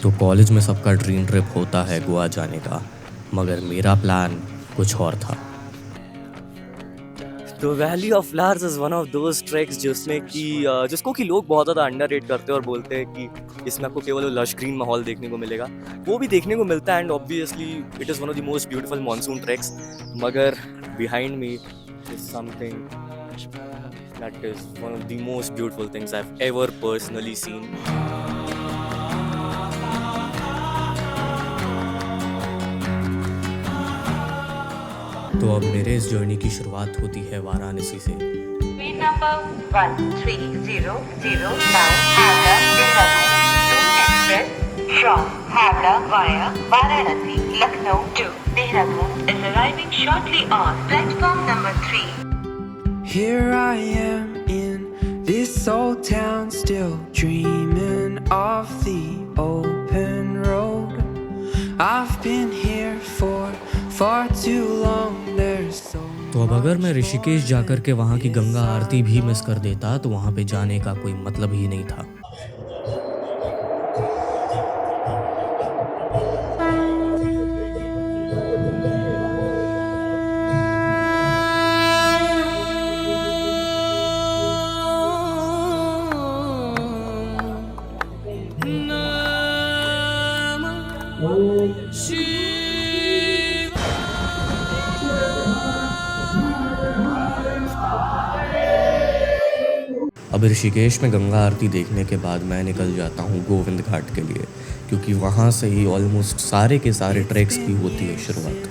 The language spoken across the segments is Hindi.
तो कॉलेज में सबका ड्रीम ट्रिप होता है गोवा जाने का, मगर मेरा प्लान कुछ और था। तो valley of flowers is one of those tracks जिसको कि लोग बहुत ज़्यादा अंडररेट करते हैं और बोलते हैं कि इसमें आपको केवल वो लश ग्रीन माहौल देखने को मिलेगा। वो भी देखने को मिलता है and obviously it is one of the most beautiful monsoon tracks. मगर behind me is something that is one of the most beautiful things I have ever personally seen. तो अब मेरे इस जर्नी की शुरुआत होती है वाराणसी से। Train number 13009 Havla Dehradun 2 Express from Havla via Varanasi, Lucknow to Dehradun is arriving shortly on platform number 3. Here I am in this old town, still dreaming of the open road. I've been here for far too long. There's so तो अब अगर मैं ऋषिकेश जाकर के वहाँ की गंगा आरती भी मिस कर देता तो वहाँ पे जाने का कोई मतलब ही नहीं था। अब ऋषिकेश में गंगा आरती देखने के बाद मैं निकल जाता हूँ गोविंद घाट के लिए, क्योंकि वहाँ से ही ऑलमोस्ट सारे के सारे ट्रैक्स की होती है शुरुआत।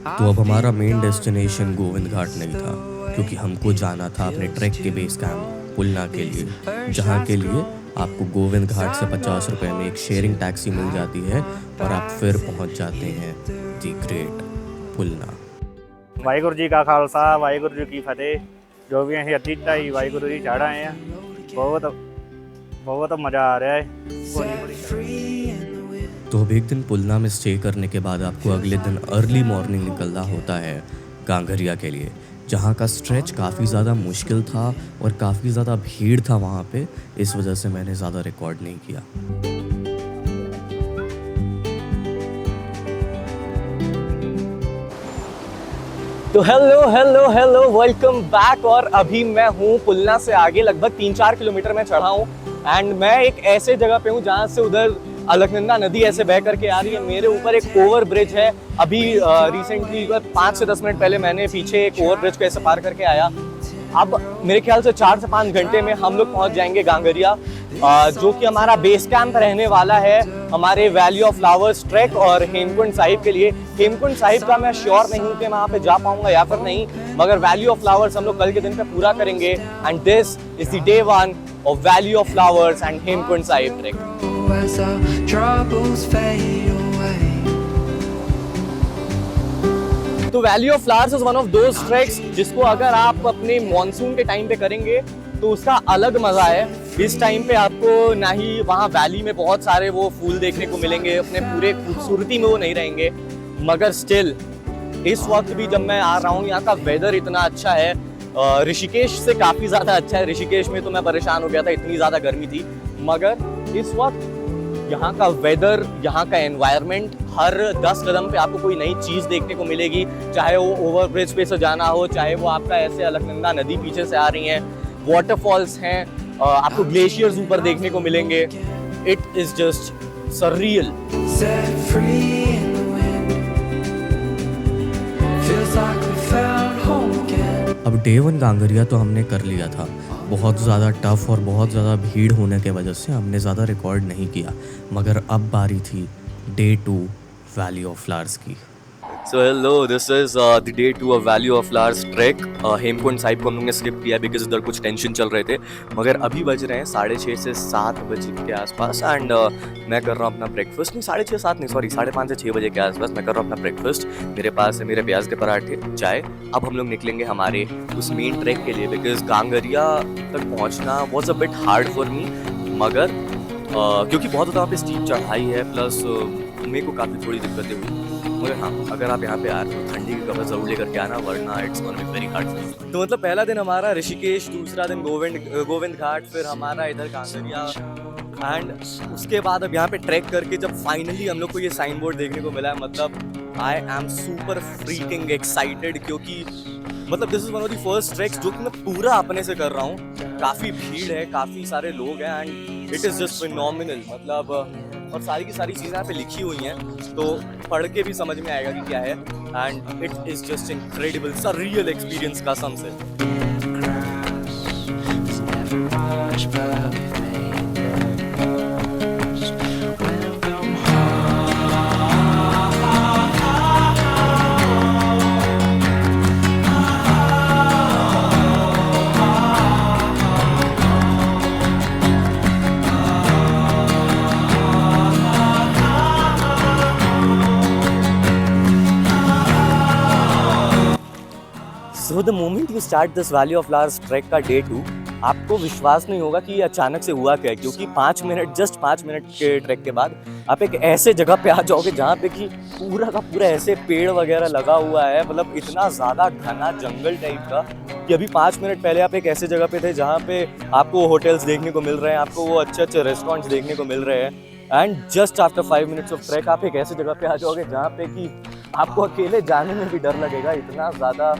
तो अब हमारा मेन डेस्टिनेशन गोविंद घाट नहीं था, क्योंकि हमको जाना था अपने ट्रैक के बेस कैंप पुलना के लिए, जहाँ के लिए आपको गोविंद घाट से 50 रुपये में एक शेयरिंग टैक्सी मिल जाती है और आप फिर पहुँच जाते हैं दी ग्रेट पुलना। वाहिगुरू जी का खालसा वाहिगुरू जी की फतेह। जो भी ਅਸੀਂ ਅੱਧੀ ਢਾਈ ਵਾਹਿਗੁਰੂ ਜੀ ਚੜ੍ਹ ਆਏ ਆ। बहुत मज़ा आ रहा है। तो अब एक दिन पुलना में स्टे करने के बाद आपको अगले दिन अर्ली मॉर्निंग निकलना होता है गांगरिया के लिए, जहाँ का स्ट्रेच काफ़ी ज़्यादा मुश्किल था और काफ़ी ज़्यादा भीड़ था वहाँ पे, इस वजह से मैंने ज़्यादा रिकॉर्ड नहीं किया। तो हेलो वेलकम बैक। और अभी मैं हूँ पुलना से आगे लगभग 3-4 किलोमीटर में चढ़ा हूँ एंड मैं एक ऐसे जगह पे हूँ जहाँ से उधर अलकनंदा नदी ऐसे बह करके आ रही है। मेरे ऊपर एक ओवर ब्रिज है। अभी रिसेंटली 5 से 10 मिनट पहले मैंने पीछे एक ओवर ब्रिज को ऐसे पार करके आया। अब मेरे ख्याल से 4 से 5 घंटे में हम लोग पहुँच जाएंगे गांगरिया, जो कि हमारा बेस कैंप रहने वाला है हमारे वैली ऑफ फ्लावर्स ट्रैक और हेमकुंड साहिब के लिए। हेमकुंड साहिब का मैं श्योर नहीं हूँ कि मैं वहाँ पे जा पाऊंगा या फिर नहीं, मगर वैली ऑफ फ्लावर्स हम लोग कल के दिन पे पूरा करेंगे and this is the day 1 of valley of flowers and Hemkund Sahib track. as our troubles fade away. तो valley of flowers is one of those tracks जिसको अगर आप अपने मॉनसून के टाइम पे करेंगे तो उसका अलग मजा है। इस टाइम पे आपको ना ही वहाँ वैली में बहुत सारे वो फूल देखने को मिलेंगे, अपने पूरे खूबसूरती में वो नहीं रहेंगे, मगर स्टिल इस वक्त भी जब मैं आ रहा हूँ यहाँ का वेदर इतना अच्छा है, ऋषिकेश से काफ़ी ज़्यादा अच्छा है। ऋषिकेश में तो मैं परेशान हो गया था, इतनी ज़्यादा गर्मी थी, मगर इस वक्त यहाँ का वेदर, यहाँ का एनवायरनमेंट, हर 10 कदम पे आपको कोई नई चीज़ देखने को मिलेगी, चाहे वो ओवर ब्रिज पे से जाना हो, चाहे वो आपका ऐसे अलकनंदा नदी पीछे से आ रही हैं, वाटरफॉल्स हैं, आपको ग्लेशियर्स ऊपर देखने को मिलेंगे। It is just surreal. Set free in the wind. Feels like we found home again. अब डे 1 गांगरिया तो हमने कर लिया था। बहुत ज़्यादा टफ और बहुत ज़्यादा भीड़ होने के वजह से हमने ज़्यादा रिकॉर्ड नहीं किया, मगर अब बारी थी डे 2 वैली ऑफ फ्लावर्स की। So hello, this is the day 2 of valley of flowers track. Hemkund Sahib को हम लोग ने स्किप किया बिकॉज उधर कुछ टेंशन चल रहे थे, मगर अभी बज रहे हैं 6:30 से 7 बजे के आसपास एंड मैं कर रहा हूँ अपना ब्रेकफास्ट। नहीं, 6:30 7 नहीं, सॉरी 5:30 से 6 बजे के आसपास मैं कर रहा हूँ अपना ब्रेकफास्ट। मेरे पास है मेरे प्याज के पराठे, चाय। अब हम लोग निकलेंगे हमारे उस मेन ट्रैक के लिए बिकॉज गांगरिया तक पहुँचना was a bit hard for me, मगर क्योंकि बहुत ज़्यादा वहाँ पे स्टीप चढ़ाई है, प्लस मेरे को काफ़ी थोड़ी दिक्कतें हुई। मगर हाँ, अगर आप यहाँ पे आ रहे हो ठंडी के कपड़े ज़रूर लेकर के आना, वरना it's gonna be very hard. तो मतलब पहला दिन हमारा ऋषिकेश, दूसरा दिन गोविंद घाट, फिर हमारा इधर गांगरिया, एंड उसके बाद अब यहाँ पे ट्रैक करके जब फाइनली हम लोग को ये साइन बोर्ड देखने को मिला है, मतलब I am super freaking excited, क्योंकि मतलब this is one of the first tracks जो कि मैं पूरा अपने से कर रहा हूँ। काफ़ी भीड़ है, काफ़ी सारे लोग हैं and it is just phenomenal, मतलब और सारी की सारी चीज़ें यहाँ पे लिखी हुई हैं, तो पढ़ के भी समझ में आएगा कि क्या है। And it is just incredible, surreal experience कसम से। So the moment you start this valley of flowers track का डे 2, आपको विश्वास नहीं होगा कि ये अचानक से हुआ क्या है, क्योंकि 5 मिनट, जस्ट 5 मिनट के ट्रैक के बाद आप एक ऐसे जगह पे आ जाओगे जहाँ पे कि पूरा का पूरा ऐसे पेड़ वगैरह लगा हुआ है, मतलब इतना ज़्यादा घना जंगल टाइप का कि अभी 5 मिनट पहले आप एक ऐसे जगह पे थे जहाँ पे आपको होटल्स देखने को मिल रहे हैं, आपको वो अच्छे अच्छे रेस्टोरेंट्स देखने को मिल रहे हैं। And just after 5 minutes of track आप एक ऐसे जगह पे आ जाओगे जहाँ पे कि आपको अकेले जाने में भी डर लगेगा, इतना ज़्यादा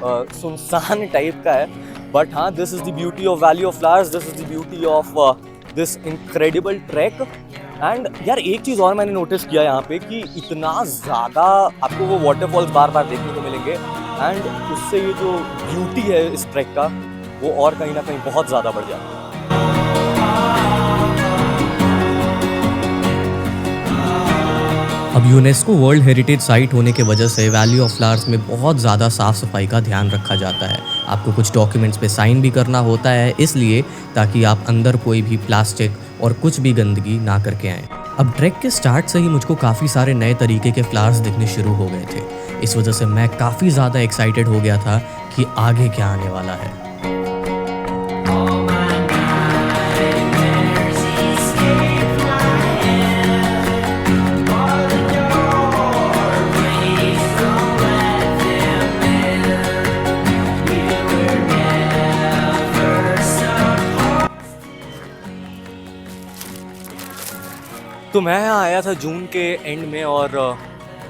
सुनसान टाइप का है। बट हाँ, this is the beauty of valley of flowers, this is the beauty of this incredible track. And यार एक चीज़ और मैंने नोटिस किया यहाँ पे कि इतना ज़्यादा आपको वो वाटरफॉल्स बार बार देखने को मिलेंगे एंड उससे ये जो ब्यूटी है इस ट्रैक का वो और कहीं ना कहीं बहुत ज़्यादा बढ़ जाता है। अब यूनेस्को वर्ल्ड हेरिटेज साइट होने के वजह से वैली ऑफ फ्लावर्स में बहुत ज़्यादा साफ़ सफाई का ध्यान रखा जाता है। आपको कुछ डॉक्यूमेंट्स पे साइन भी करना होता है, इसलिए ताकि आप अंदर कोई भी प्लास्टिक और कुछ भी गंदगी ना करके आएँ। अब ट्रैक के स्टार्ट से ही मुझको काफ़ी सारे नए तरीके के फ्लावर्स दिखने शुरू हो गए थे। इस वजह से मैं काफ़ी ज़्यादा एक्साइटेड हो गया था कि आगे क्या आने वाला है। तो मैं यहाँ आया था जून के एंड में और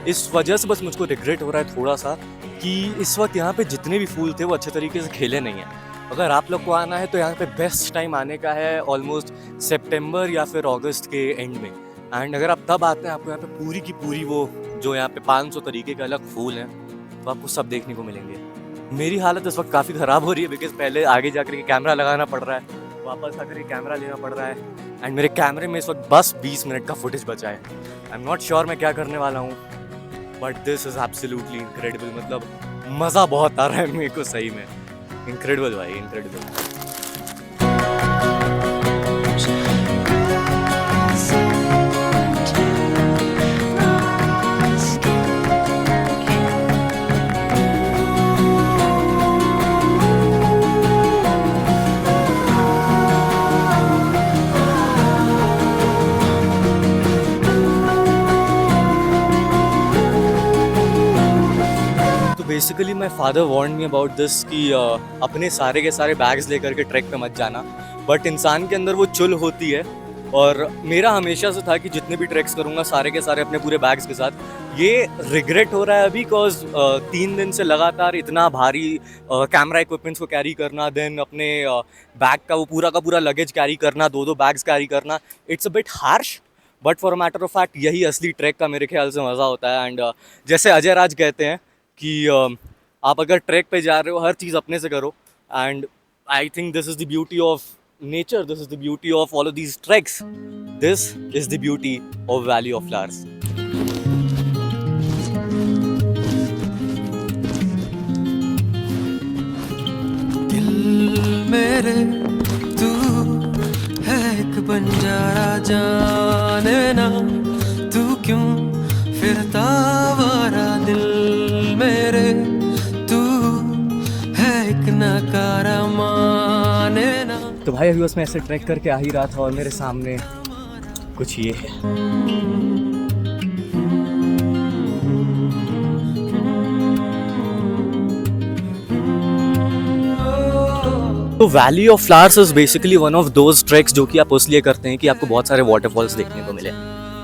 इस वजह से बस मुझको रिग्रेट हो रहा है थोड़ा सा कि इस वक्त यहाँ पे जितने भी फूल थे वो अच्छे तरीके से खिले नहीं हैं। अगर आप लोग को आना है तो यहाँ पे बेस्ट टाइम आने का है ऑलमोस्ट सितंबर या फिर अगस्त के एंड में। एंड अगर आप तब आते हैं आपको यहाँ पे पूरी की पूरी वो जो यहाँ पे 500 तरीके के अलग फूल हैं तो आपको सब देखने को मिलेंगे। मेरी हालत इस वक्त काफ़ी ख़राब हो रही है बिकॉज पहले आगे जाकर के कैमरा लगाना पड़ रहा है, वापस आकर के कैमरा लेना पड़ रहा है एंड मेरे कैमरे में इस वक्त बस 20 मिनट का फुटेज बचा है। आई एम नॉट श्योर मैं क्या करने वाला हूँ, but this is absolutely incredible. मतलब मज़ा बहुत आ रहा है मेरे को सही में। इनक्रेडिबल भाई, incredible. Basically my father warn me about this कि अपने सारे के सारे बैग्स लेकर के ट्रैक पे मत जाना, बट इंसान के अंदर वो चुल होती है और मेरा हमेशा से था कि जितने भी ट्रैक्स करूँगा सारे के सारे अपने पूरे बैग्स के साथ। ये रिग्रेट हो रहा है अभी बिकॉज 3 दिन से लगातार इतना भारी कैमरा इक्विपमेंट्स को कैरी करना, देन अपने बैग का वो पूरा लगेज कैरी करना, 2-2 बैग्स कैरी करना, it's a bit harsh. But for a matter of fact यही असली ट्रैक का मेरे ख्याल से मज़ा होता है। एंड जैसे अजय राज कहते हैं कि आप अगर ट्रैक पे जा रहे हो हर चीज़ अपने से करो। And I think this is the beauty of nature, this is the beauty of all of these tracks, this is the beauty of valley of flowers. दिल मेरे तू है एक बंजारा, जाने ना तू क्यों फिरता आवारा। दिल मेरे तू है एक नकारा, माने ना। तो भाई अभी बस मैं ऐसे ट्रैक करके आ ही रहा था और मेरे सामने कुछ ये है। तो valley of flowers is basically one of those tracks जो कि आप इसलिए करते हैं कि आपको बहुत सारे वाटरफॉल्स देखने को मिले।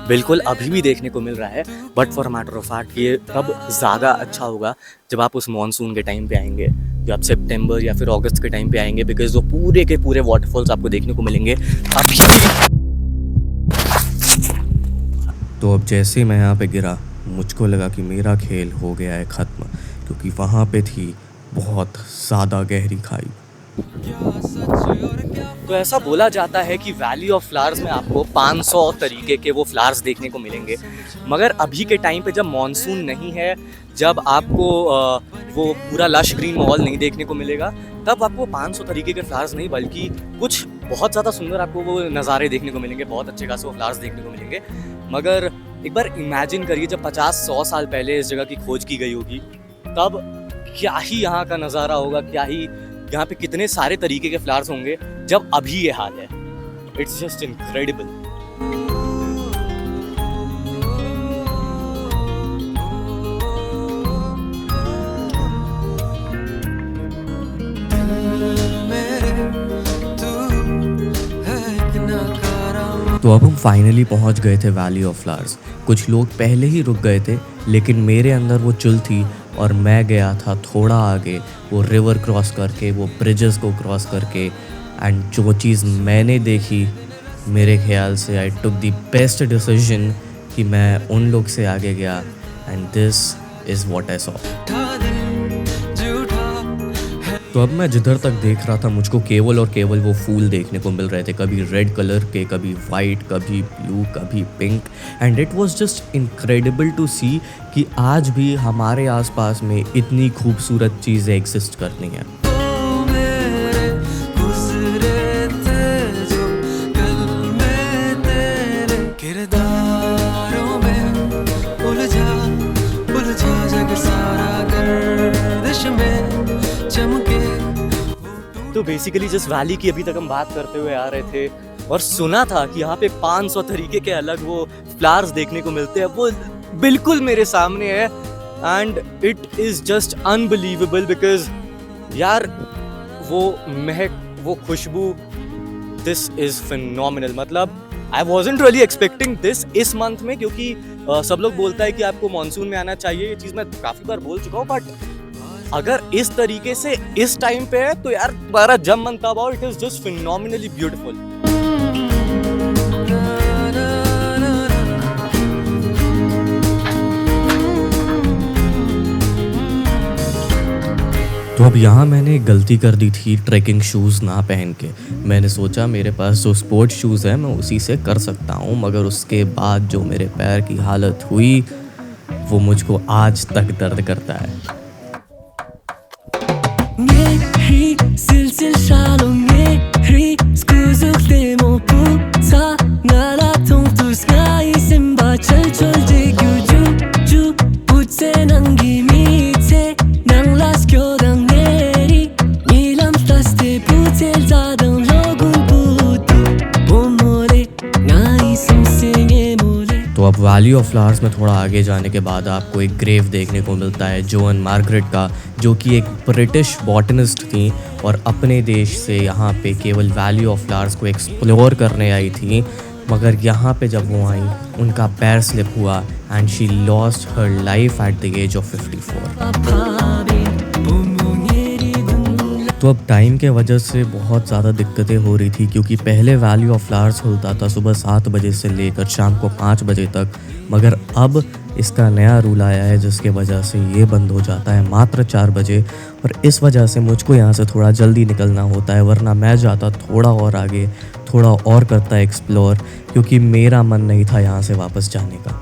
बिल्कुल अभी भी देखने को मिल रहा है, but for matter of fact ये तब ज़्यादा अच्छा होगा जब आप उस मानसून के टाइम पे आएंगे, जब आप सितंबर या फिर अगस्त के टाइम पे आएंगे, बिकॉज वो पूरे के पूरे वाटरफॉल्स आपको देखने को मिलेंगे अभी। तो अब जैसे मैं यहाँ पे गिरा, मुझको लगा कि मेरा खेल हो गया है ख़त्म, क्योंकि वहाँ पे थी बहुत ज़्यादा गहरी खाई। तो ऐसा बोला जाता है कि वैली ऑफ फ्लावर्स में आपको 500 तरीके के वो फ्लावर्स देखने को मिलेंगे, मगर अभी के टाइम पे जब मॉनसून नहीं है, जब आपको वो पूरा लश ग्रीन माहौल नहीं देखने को मिलेगा, तब आपको 500 तरीके के फ्लावर्स नहीं बल्कि कुछ बहुत ज़्यादा सुंदर आपको वो नज़ारे देखने को मिलेंगे, बहुत अच्छे खासे वो फ्लावर्स देखने को मिलेंगे। मगर एक बार इमेजिन करिए जब 50-100 साल पहले इस जगह की खोज की गई होगी, तब क्या ही यहाँ का नज़ारा होगा, क्या ही यहाँ पे कितने सारे तरीके के फ्लावर्स होंगे जब अभी ये हाल है। It's just incredible. तो अब हम फाइनली पहुंच गए थे वैली ऑफ फ्लावर्स। कुछ लोग पहले ही रुक गए थे, लेकिन मेरे अंदर वो चुल थी और मैं गया था थोड़ा आगे, वो रिवर क्रॉस करके, वो ब्रिजेस को क्रॉस करके। एंड जो चीज़ मैंने देखी, मेरे ख्याल से आई टुक द बेस्ट डिसीजन कि मैं उन लोग से आगे गया। And this is what I saw. तो अब मैं जिधर तक देख रहा था, मुझको केवल और केवल वो फूल देखने को मिल रहे थे, कभी रेड कलर के, कभी वाइट, कभी ब्लू, कभी pink. And it was just incredible to see कि आज भी हमारे आसपास में इतनी खूबसूरत चीज़ें एग्जिस्ट करती हैं। तो बेसिकली जिस वैली की अभी तक हम बात करते हुए आ रहे थे और सुना था कि यहाँ पे 500 तरीके के अलग वो फ्लावर्स देखने को मिलते हैं, वो बिल्कुल मेरे सामने है। And it is just unbelievable because यार वो महक, वो खुशबू, दिस इज़ फिनोमिनल। मतलब आई वॉजंट रियली एक्सपेक्टिंग दिस इस मंथ में, क्योंकि सब लोग बोलता है कि आपको मानसून में आना चाहिए, ये चीज़ मैं काफ़ी बार बोल चुका हूँ, बट अगर इस तरीके से इस टाइम पे है तो यार तुम्हारा जब मन तब आओ। It is just phenomenally beautiful. तो अब यहाँ मैंने गलती कर दी थी ट्रैकिंग शूज़ ना पहन के। मैंने सोचा मेरे पास जो स्पोर्ट्स शूज़ है मैं उसी से कर सकता हूँ, मगर उसके बाद जो मेरे पैर की हालत हुई वो मुझको आज तक दर्द करता है। तो अब वैली ऑफ फ्लावर्स में थोड़ा आगे जाने के बाद आपको एक ग्रेव देखने को मिलता है जोआन मार्गरेट का, जो कि एक ब्रिटिश बॉटनिस्ट थी और अपने देश से यहाँ पे केवल वैली ऑफ फ्लावर्स को एक्सप्लोर करने आई थी। मगर यहाँ पे जब वो आई, उनका पैर स्लिप हुआ and she lost her life at the age of 54। तो अब टाइम के वजह से बहुत ज़्यादा दिक्कतें हो रही थी, क्योंकि पहले वैली ऑफ फ्लावर्स खुलता था सुबह 7 बजे से लेकर शाम को 5 बजे तक, मगर अब इसका नया रूल आया है जिसके वजह से ये बंद हो जाता है मात्र 4 बजे। और इस वजह से मुझको यहाँ से थोड़ा जल्दी निकलना होता है, वरना मैं जाता थोड़ा और आगे, थोड़ा और करता एक्सप्लोर, क्योंकि मेरा मन नहीं था यहाँ से वापस जाने का।